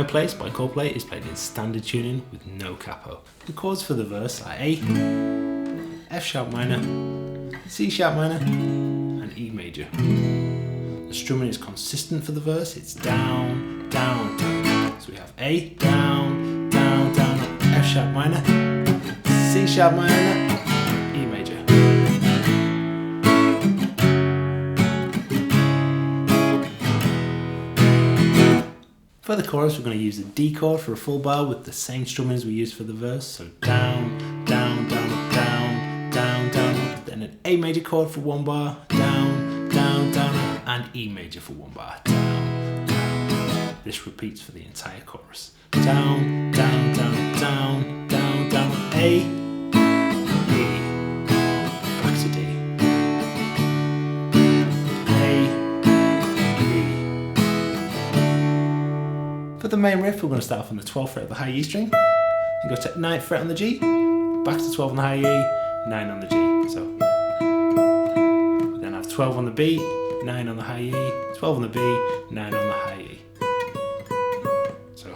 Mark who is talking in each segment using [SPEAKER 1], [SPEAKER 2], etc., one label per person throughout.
[SPEAKER 1] Place by Coldplay is played in standard tuning with no capo. The chords for the verse are A, F sharp minor, C sharp minor, and E major. The strumming is consistent for the verse, it's down, down, down. So we have A, down, down, down, F sharp minor, C sharp minor, E major. For the chorus, we're going to use the D chord for a full bar with the same strumming as we used for the verse. So down, down, down, up, down, down, down, up. Then an A major chord for one bar, down, down, down, up, and E major for one bar, down, down. This repeats for the entire chorus. Down, down, down, down, down, down, up, A, E, back to D. For the main riff, we're going to start off on the 12th fret of the high E string, and go to 9th fret on the G, back to 12 on the high E, 9 on the G. So we then have 12 on the B, 9 on the high E, 12 on the B, 9 on the high E. So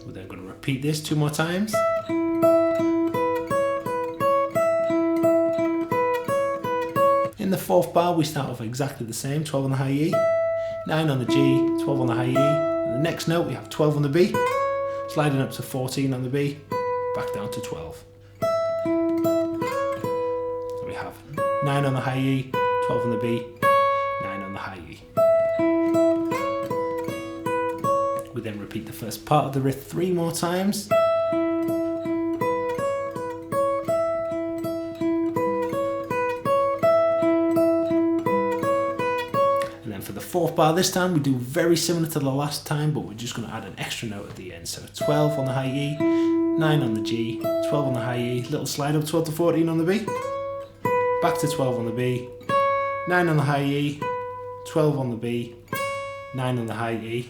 [SPEAKER 1] we're then going to repeat this 2 more times. In the 4th bar, we start off exactly the same, 12 on the high E, 9 on the G, 12 on the high E. And the next note we have 12 on the B, sliding up to 14 on the B, back down to 12. So we have 9 on the high E, 12 on the B, 9 on the high E. We then repeat the first part of the riff 3 more times. For the 4th bar this time, we do very similar to the last time, but we're just going to add an extra note at the end. So 12 on the high E, 9 on the G, 12 on the high E, little slide up 12 to 14 on the B, back to 12 on the B, 9 on the high E, 12 on the B, 9 on the high E,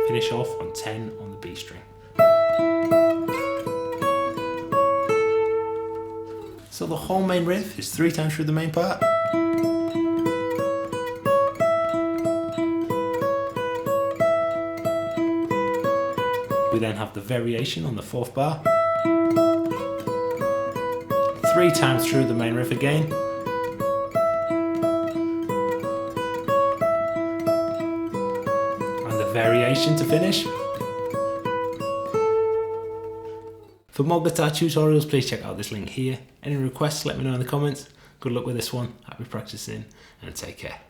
[SPEAKER 1] finish off on 10 on the B string. So the whole main riff is 3 times through the main part. We then have the variation on the 4th bar. 3 times through the main riff again. And the variation to finish. For more guitar tutorials, please check out this link here. Any requests, let me know in the comments. Good luck with this one, happy practicing, and take care.